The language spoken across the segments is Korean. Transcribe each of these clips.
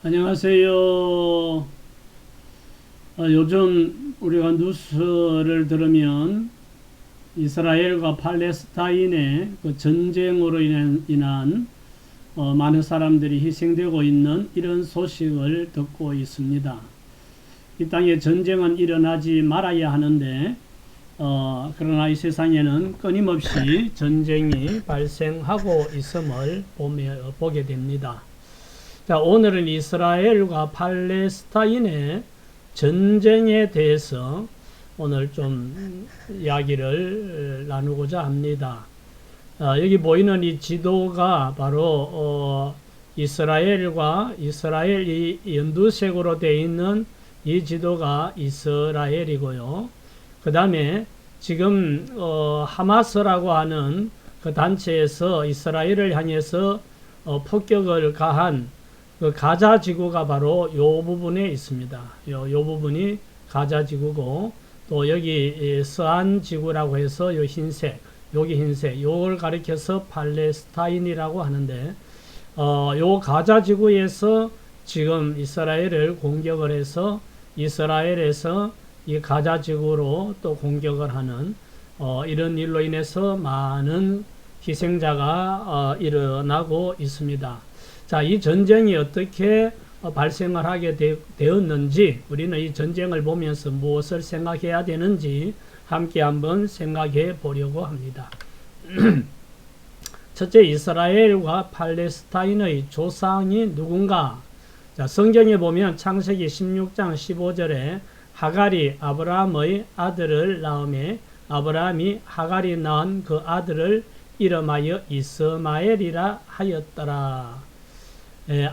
안녕하세요. 요즘 우리가 뉴스를 들으면 이스라엘과 팔레스타인의 그 전쟁으로 인한 많은 사람들이 희생되고 있는 이런 소식을 듣고 있습니다. 이 땅에 전쟁은 일어나지 말아야 하는데 그러나 이 세상에는 끊임없이 전쟁이 발생하고 있음을 보게 됩니다. 자, 오늘은 이스라엘과 팔레스타인의 전쟁에 대해서 오늘 좀 이야기를 나누고자 합니다. 여기 보이는 이 지도가 바로 이스라엘과 이스라엘이 연두색으로 되어 있는 이 지도가 이스라엘이고요. 그 다음에 지금 하마스라고 하는 그 단체에서 이스라엘을 향해서 폭격을 가한 그 가자 지구가 바로 요 부분에 있습니다. 요 부분이 가자 지구고, 또 여기 서안 지구라고 해서 요 흰색, 여기 흰색, 요걸 가리켜서 팔레스타인이라고 하는데, 요 가자 지구에서 지금 이스라엘을 공격을 해서 이스라엘에서 이 가자 지구로 또 공격을 하는 이런 일로 인해서 많은 희생자가 일어나고 있습니다. 자, 이 전쟁이 어떻게 발생을 하게 되었는지, 우리는 이 전쟁을 보면서 무엇을 생각해야 되는지 함께 한번 생각해 보려고 합니다. 첫째, 이스라엘과 팔레스타인의 조상이 누군가? 자, 성경에 보면 창세기 16장 15절에 하갈이 아브라함의 아들을 낳음에 아브라함이 하갈이 낳은 그 아들을 이름하여 이스마엘이라 하였더라.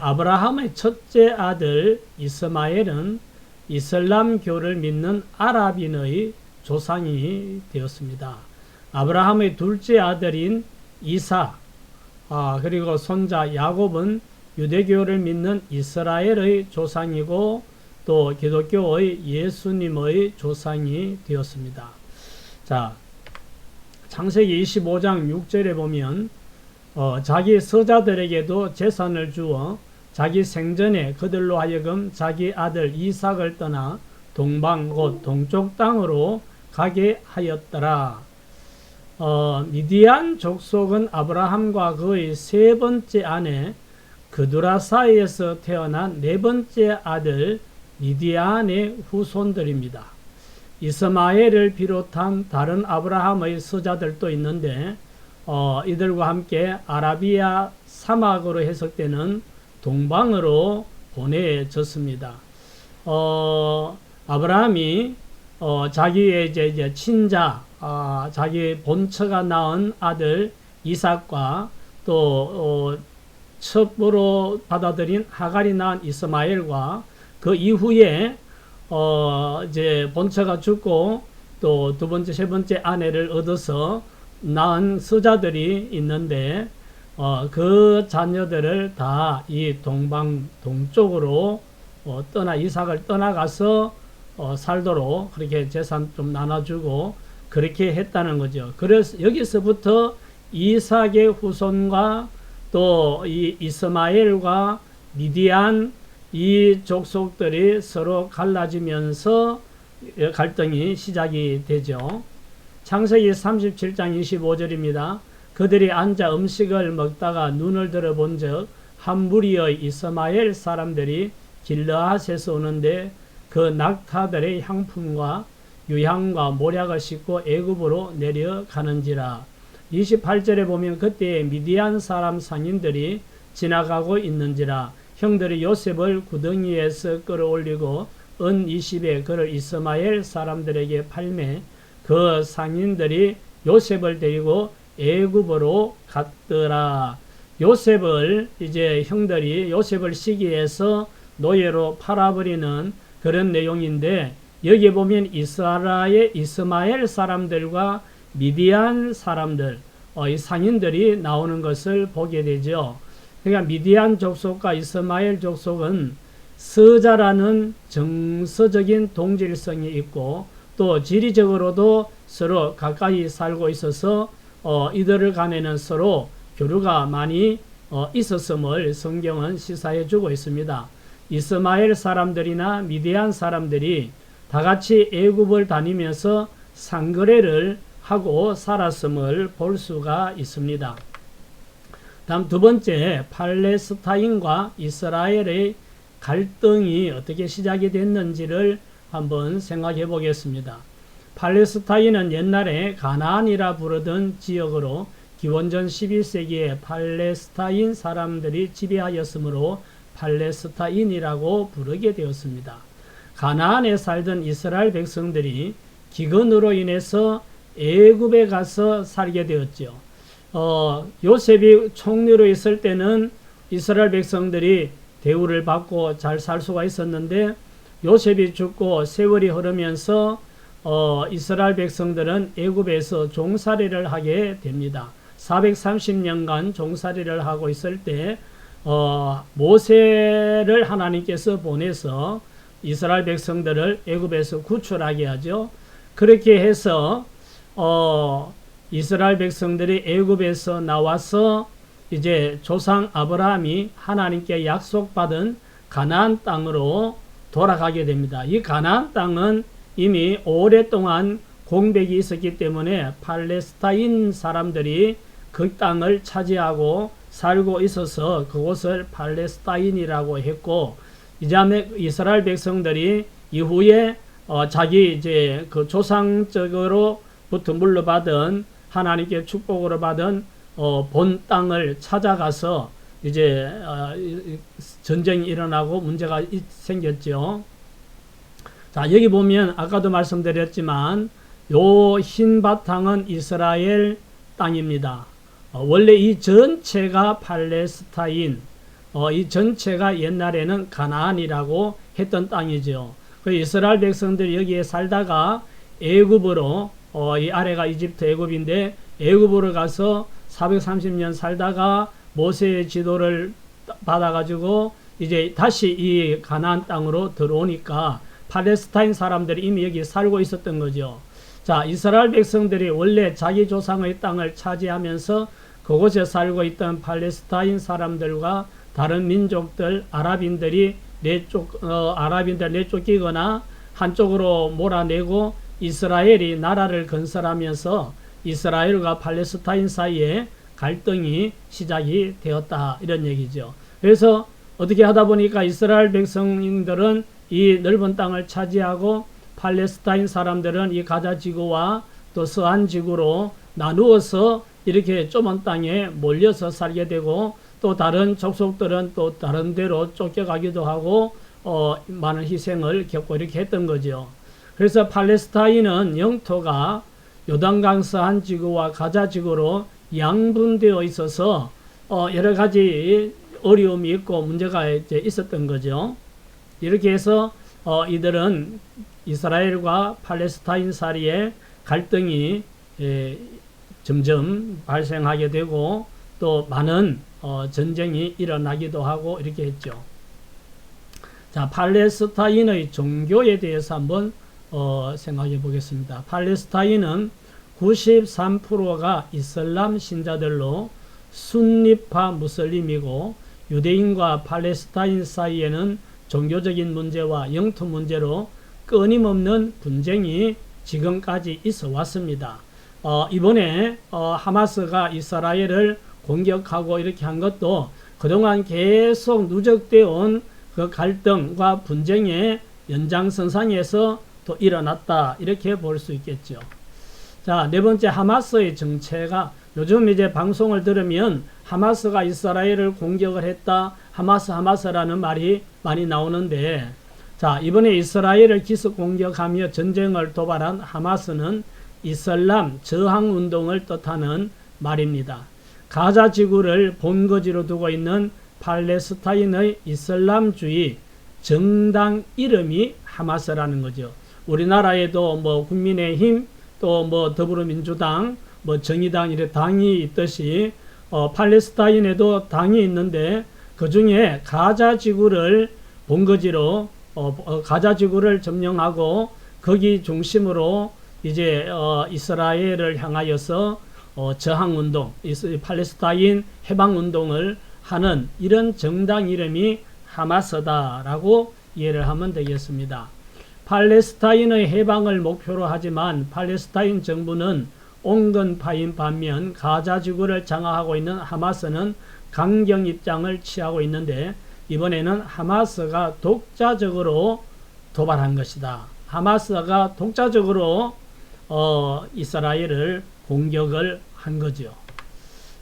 아브라함의 첫째 아들 이스마엘은 이슬람교를 믿는 아랍인의 조상이 되었습니다. 아브라함의 둘째 아들인 이삭, 그리고 손자 야곱은 유대교를 믿는 이스라엘의 조상이고 또 기독교의 예수님의 조상이 되었습니다. 자, 창세기 25장 6절에 보면 자기 서자들에게도 재산을 주어 자기 생전에 그들로 하여금 자기 아들 이삭을 떠나 동방 곧 동쪽 땅으로 가게 하였더라. 미디안 족속은 아브라함과 그의 세 번째 아내 그두라 사이에서 태어난 네 번째 아들 미디안의 후손들입니다. 이스마엘을 비롯한 다른 아브라함의 서자들도 있는데 이들과 함께 아라비아 사막으로 해석되는 동방으로 보내졌습니다. 아브라함이 자기의 이제 친자, 자기 본처가 낳은 아들 이삭과 또 첩으로 받아들인 하갈이 낳은 이스마엘과 그 이후에 이제 본처가 죽고 또 두 번째, 세 번째 아내를 얻어서 낳은 서자들이 있는데 그 자녀들을 다 이 동방 동쪽으로 이삭을 떠나가서 살도록 그렇게 재산 좀 나눠주고 그렇게 했다는 거죠. 그래서 여기서부터 이삭의 후손과 또 이 이스마엘과 미디안 이 족속들이 서로 갈라지면서 갈등이 시작이 되죠. 창세기 37장 25절입니다. 그들이 앉아 음식을 먹다가 눈을 들어본 적 한 무리의 이스마엘 사람들이 길르앗에서 오는데 그 낙타들의 향품과 유향과 모략을 싣고 애굽으로 내려가는지라. 28절에 보면 그때 미디안 사람 상인들이 지나가고 있는지라. 형들이 요셉을 구덩이에서 끌어올리고 은 20에 그를 이스마엘 사람들에게 팔매 그 상인들이 요셉을 데리고 애굽으로 갔더라. 요셉을 이제 형들이 요셉을 시기해서 노예로 팔아버리는 그런 내용인데, 여기에 보면 이스마엘 사람들과 미디안 사람들, 이 상인들이 나오는 것을 보게 되죠. 그러니까 미디안 족속과 이스마엘 족속은 서자라는 정서적인 동질성이 있고 또 지리적으로도 서로 가까이 살고 있어서 이들을 간에는 서로 교류가 많이 있었음을 성경은 시사해 주고 있습니다. 이스마엘 사람들이나 미디안 사람들이 다 같이 애굽을 다니면서 상거래를 하고 살았음을 볼 수가 있습니다. 다음 두 번째, 팔레스타인과 이스라엘의 갈등이 어떻게 시작이 됐는지를 한번 생각해 보겠습니다. 팔레스타인은 옛날에 가나안이라 부르던 지역으로 기원전 11세기에 팔레스타인 사람들이 지배하였으므로 팔레스타인이라고 부르게 되었습니다. 가나안에 살던 이스라엘 백성들이 기근으로 인해서 애굽에 가서 살게 되었죠. 요셉이 총리로 있을 때는 이스라엘 백성들이 대우를 받고 잘 살 수가 있었는데 요셉이 죽고 세월이 흐르면서 이스라엘 백성들은 애굽에서 종살이를 하게 됩니다. 430년간 종살이를 하고 있을 때 모세를 하나님께서 보내서 이스라엘 백성들을 애굽에서 구출하게 하죠. 그렇게 해서 이스라엘 백성들이 애굽에서 나와서 이제 조상 아브라함이 하나님께 약속받은 가나안 땅으로 돌아가게 됩니다. 이 가나안 땅은 이미 오랫동안 공백이 있었기 때문에 팔레스타인 사람들이 그 땅을 차지하고 살고 있어서 그곳을 팔레스타인이라고 했고, 이제 이스라엘 백성들이 이후에 자기 이제 그 조상적으로부터 물려받은 하나님께 축복으로 받은 본 땅을 찾아가서 이제 전쟁이 일어나고 문제가 생겼죠. 자, 여기 보면 아까도 말씀드렸지만 요 흰 바탕은 이스라엘 땅입니다. 원래 이 전체가 팔레스타인, 이 전체가 옛날에는 가나안이라고 했던 땅이죠. 그 이스라엘 백성들이 여기에 살다가 애굽으로, 이 아래가 이집트 애굽인데 애굽으로 가서 430년 살다가 모세의 지도를 받아가지고 이제 다시 이 가나안 땅으로 들어오니까 팔레스타인 사람들이 이미 여기 살고 있었던 거죠. 자, 이스라엘 백성들이 원래 자기 조상의 땅을 차지하면서 그곳에 살고 있던 팔레스타인 사람들과 다른 민족들, 아랍인들이 내쫓기거나 한쪽으로 몰아내고 이스라엘이 나라를 건설하면서 이스라엘과 팔레스타인 사이에 갈등이 시작이 되었다, 이런 얘기죠. 그래서 어떻게 하다 보니까 이스라엘 백성들은 이 넓은 땅을 차지하고 팔레스타인 사람들은 이 가자 지구와 또 서한 지구로 나누어서 이렇게 좁은 땅에 몰려서 살게 되고, 또 다른 족속들은 또 다른 데로 쫓겨가기도 하고 많은 희생을 겪고 이렇게 했던 거죠. 그래서 팔레스타인은 영토가 요단강 서한 지구와 가자 지구로 양분되어 있어서 여러 가지 어려움이 있고 문제가 이제 있었던 거죠. 이렇게 해서 이들은 이스라엘과 팔레스타인 사이에 갈등이 점점 발생하게 되고 또 많은 전쟁이 일어나기도 하고 이렇게 했죠. 자, 팔레스타인의 종교에 대해서 한번 생각해 보겠습니다. 팔레스타인은 93%가 이슬람 신자들로 순니파 무슬림이고, 유대인과 팔레스타인 사이에는 종교적인 문제와 영토 문제로 끊임없는 분쟁이 지금까지 있어 왔습니다. 이번에 하마스가 이스라엘을 공격하고 이렇게 한 것도 그동안 계속 누적되어 온 그 갈등과 분쟁의 연장선상에서 또 일어났다, 이렇게 볼 수 있겠죠. 자, 네 번째, 하마스의 정체가, 요즘 이제 방송을 들으면 하마스가 이스라엘을 공격을 했다, 하마스라는 말이 많이 나오는데, 자, 이번에 이스라엘을 기습 공격하며 전쟁을 도발한 하마스는 이슬람 저항 운동을 뜻하는 말입니다. 가자 지구를 본거지로 두고 있는 팔레스타인의 이슬람주의 정당 이름이 하마스라는 거죠. 우리나라에도 뭐 국민의힘, 또 뭐 더불어민주당, 뭐 정의당, 이런 당이 있듯이 팔레스타인에도 당이 있는데, 그 중에 가자 지구를 본거지로 가자 지구를 점령하고 거기 중심으로 이제 이스라엘을 향하여서 저항 운동, 팔레스타인 해방 운동을 하는 이런 정당 이름이 하마스다라고 이해를 하면 되겠습니다. 팔레스타인의 해방을 목표로 하지만 팔레스타인 정부는 온건파인 반면 가자 지구를 장악하고 있는 하마스는 강경 입장을 취하고 있는데, 이번에는 하마스가 독자적으로 도발한 것이다. 하마스가 독자적으로 이스라엘을 공격을 한 거죠.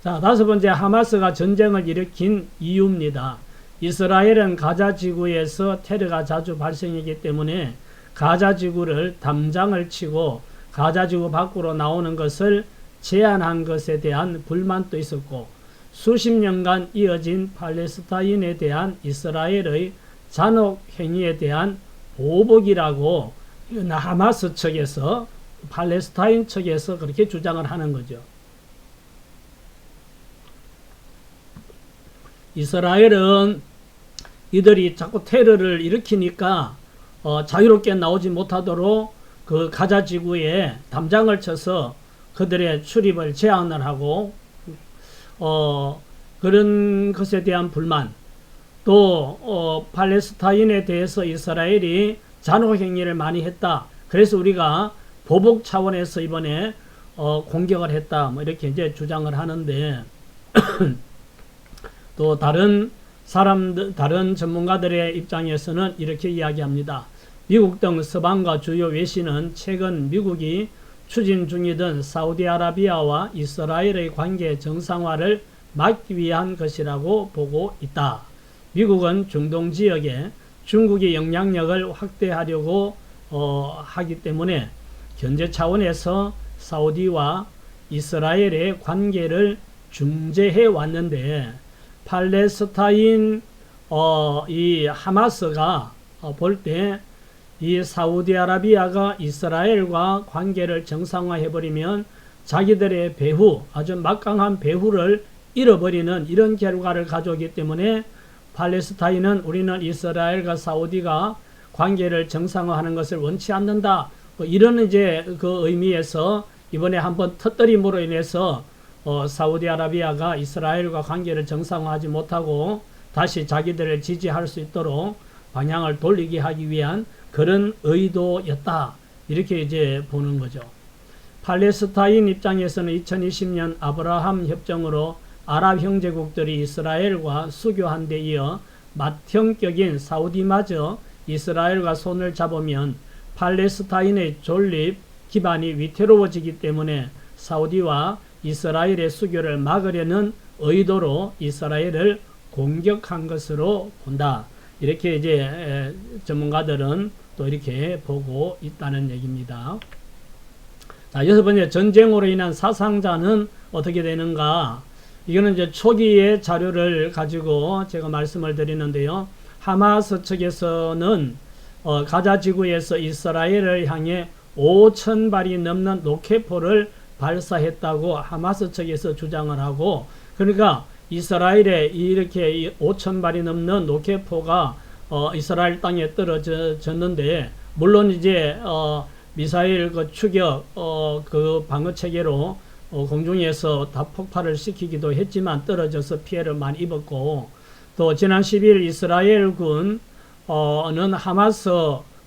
자, 다섯 번째, 하마스가 전쟁을 일으킨 이유입니다. 이스라엘은 가자 지구에서 테러가 자주 발생하기 때문에 가자 지구를 담장을 치고 가자 지구 밖으로 나오는 것을 제한한 것에 대한 불만도 있었고, 수십 년간 이어진 팔레스타인에 대한 이스라엘의 잔혹 행위에 대한 보복이라고 하마스 측에서, 팔레스타인 측에서 그렇게 주장을 하는 거죠. 이스라엘은 이들이 자꾸 테러를 일으키니까 자유롭게 나오지 못하도록 그 가자 지구에 담장을 쳐서 그들의 출입을 제한을 하고, 그런 것에 대한 불만, 또 팔레스타인에 대해서 이스라엘이 잔혹 행위를 많이 했다. 그래서 우리가 보복 차원에서 이번에 공격을 했다. 뭐 이렇게 이제 주장을 하는데 또 다른 전문가들의 입장에서는 이렇게 이야기합니다. 미국 등 서방과 주요 외신은 최근 미국이 추진 중이던 사우디아라비아와 이스라엘의 관계 정상화를 막기 위한 것이라고 보고 있다. 미국은 중동 지역에 중국의 영향력을 확대하려고 하기 때문에 경제 차원에서 사우디와 이스라엘의 관계를 중재해 왔는데, 팔레스타인 이 하마스가 볼 때 이 사우디아라비아가 이스라엘과 관계를 정상화해버리면 자기들의 배후, 아주 막강한 배후를 잃어버리는 이런 결과를 가져오기 때문에 팔레스타인은 우리는 이스라엘과 사우디가 관계를 정상화하는 것을 원치 않는다. 뭐 이런 이제 그 의미에서 이번에 한번 터뜨림으로 인해서 사우디아라비아가 이스라엘과 관계를 정상화하지 못하고 다시 자기들을 지지할 수 있도록 방향을 돌리게 하기 위한 그런 의도였다. 이렇게 이제 보는 거죠. 팔레스타인 입장에서는 2020년 아브라함 협정으로 아랍 형제국들이 이스라엘과 수교한 데 이어 맏형격인 사우디마저 이스라엘과 손을 잡으면 팔레스타인의 존립 기반이 위태로워지기 때문에 사우디와 이스라엘의 수교를 막으려는 의도로 이스라엘을 공격한 것으로 본다. 이렇게 이제 전문가들은 또 이렇게 보고 있다는 얘기입니다. 자, 여섯 번째, 전쟁으로 인한 사상자는 어떻게 되는가? 이거는 이제 초기의 자료를 가지고 제가 말씀을 드리는데요. 하마스 측에서는 가자 지구에서 이스라엘을 향해 5,000발이 넘는 로켓포를 발사했다고 하마스 측에서 주장을 하고, 그러니까 이스라엘에 이렇게 5,000발이 넘는 로켓포가 이스라엘 땅에 떨어졌는데, 물론 이제 미사일 그 추격 그 방어 체계로 공중에서 다 폭발을 시키기도 했지만 떨어져서 피해를 많이 입었고, 또 지난 10일 이스라엘군은 하마스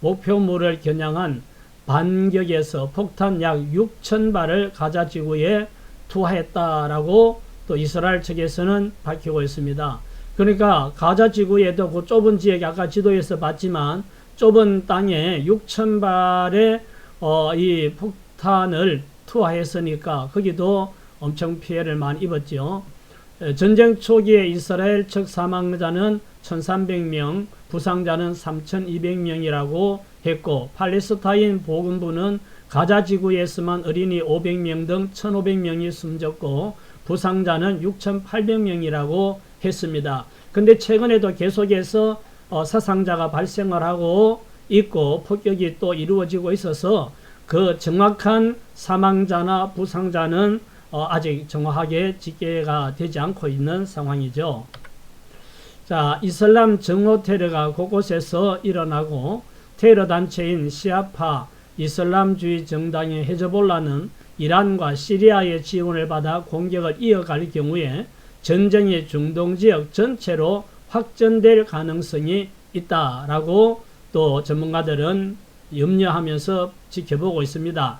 목표물을 겨냥한 반격에서 폭탄 약 6,000발을 가자 지구에 투하했다라고 또 이스라엘 측에서는 밝히고 있습니다. 그러니까 가자 지구에도 그 좁은 지역, 아까 지도에서 봤지만 좁은 땅에 6,000발의 이 폭탄을 투하했으니까 거기도 엄청 피해를 많이 입었죠. 전쟁 초기에 이스라엘 측 사망자는 1,300명, 부상자는 3,200명이라고 했고, 팔레스타인 보건부는 가자 지구에서만 어린이 500명 등 1,500명이 숨졌고 부상자는 6,800명이라고 했습니다. 근데 최근에도 계속해서 사상자가 발생을 하고 있고 폭격이 또 이루어지고 있어서 그 정확한 사망자나 부상자는 아직 정확하게 집계가 되지 않고 있는 상황이죠. 자, 이슬람 정오 테러가 곳곳에서 일어나고 테러 단체인 시아파 이슬람주의 정당의 헤즈볼라는 이란과 시리아의 지원을 받아 공격을 이어갈 경우에 전쟁이 중동 지역 전체로 확전될 가능성이 있다라고 또 전문가들은 염려하면서 지켜보고 있습니다.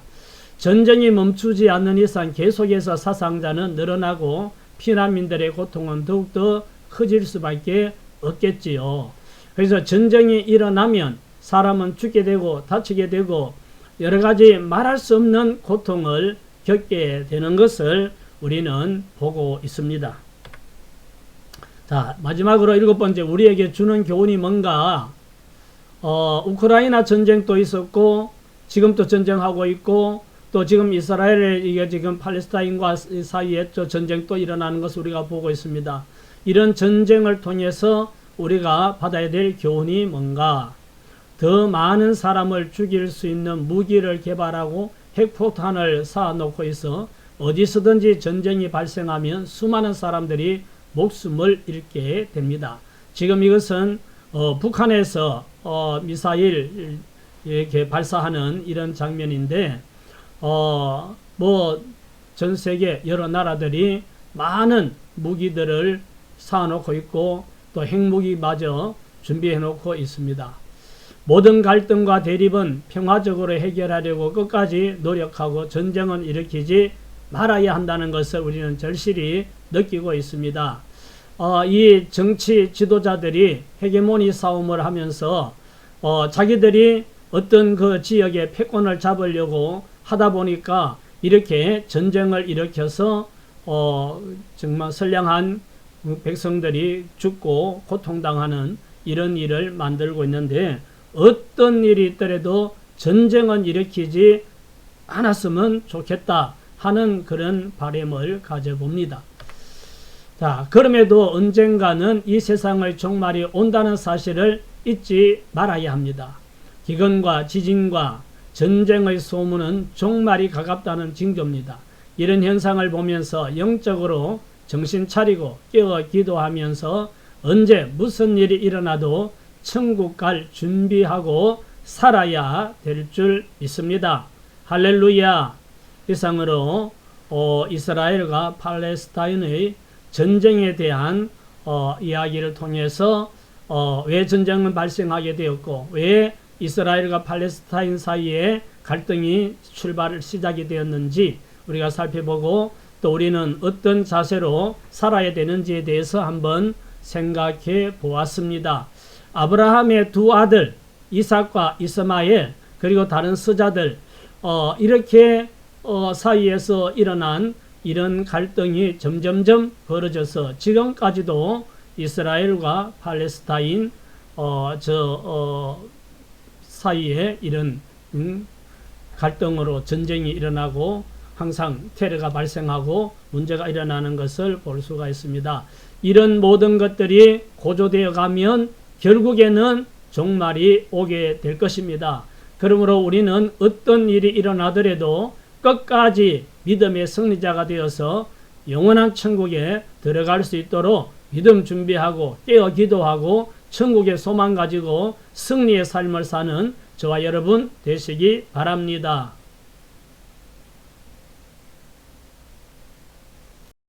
전쟁이 멈추지 않는 이상 계속해서 사상자는 늘어나고 피난민들의 고통은 더욱더 커질 수밖에 없겠지요. 그래서 전쟁이 일어나면 사람은 죽게 되고 다치게 되고 여러 가지 말할 수 없는 고통을 겪게 되는 것을 우리는 보고 있습니다. 자, 마지막으로 7번째, 우리에게 주는 교훈이 뭔가? 우크라이나 전쟁도 있었고 지금 또 전쟁하고 있고 또 지금 이스라엘, 이게 지금 팔레스타인과 사이에 또 전쟁도 일어나는 것을 우리가 보고 있습니다. 이런 전쟁을 통해서 우리가 받아야 될 교훈이 뭔가? 더 많은 사람을 죽일 수 있는 무기를 개발하고 핵포탄을 쌓아놓고 있어 어디서든지 전쟁이 발생하면 수많은 사람들이 목숨을 잃게 됩니다. 지금 이것은 북한에서 미사일 이렇게 발사하는 이런 장면인데 전 세계 여러 나라들이 많은 무기들을 쌓아놓고 있고 또 핵무기마저 준비해 놓고 있습니다. 모든 갈등과 대립은 평화적으로 해결하려고 끝까지 노력하고 전쟁은 일으키지 말아야 한다는 것을 우리는 절실히 느끼고 있습니다. 이 정치 지도자들이 헤게모니 싸움을 하면서 자기들이 어떤 그 지역의 패권을 잡으려고 하다 보니까 이렇게 전쟁을 일으켜서 정말 선량한 백성들이 죽고 고통당하는 이런 일을 만들고 있는데, 어떤 일이 있더라도 전쟁은 일으키지 않았으면 좋겠다 하는 그런 바람을 가져봅니다. 자, 그럼에도 언젠가는 이 세상의 종말이 온다는 사실을 잊지 말아야 합니다. 기근과 지진과 전쟁의 소문은 종말이 가깝다는 징조입니다. 이런 현상을 보면서 영적으로 정신 차리고 깨어 기도하면서 언제 무슨 일이 일어나도 천국 갈 준비하고 살아야 될 줄 믿습니다. 할렐루야. 이상으로 이스라엘과 팔레스타인의 전쟁에 대한 이야기를 통해서 왜 전쟁은 발생하게 되었고 왜 이스라엘과 팔레스타인 사이에 갈등이 시작이 되었는지 우리가 살펴보고, 또 우리는 어떤 자세로 살아야 되는지에 대해서 한번 생각해 보았습니다. 아브라함의 두 아들 이삭과 이스마엘, 그리고 다른 서자들, 이렇게 사이에서 일어난 이런 갈등이 점점점 벌어져서 지금까지도 이스라엘과 팔레스타인 사이에 이런 갈등으로 전쟁이 일어나고 항상 테러가 발생하고 문제가 일어나는 것을 볼 수가 있습니다. 이런 모든 것들이 고조되어 가면 결국에는 종말이 오게 될 것입니다. 그러므로 우리는 어떤 일이 일어나더라도 끝까지 믿음의 승리자가 되어서 영원한 천국에 들어갈 수 있도록 믿음 준비하고 깨어 기도하고 천국의 소망 가지고 승리의 삶을 사는 저와 여러분 되시기 바랍니다.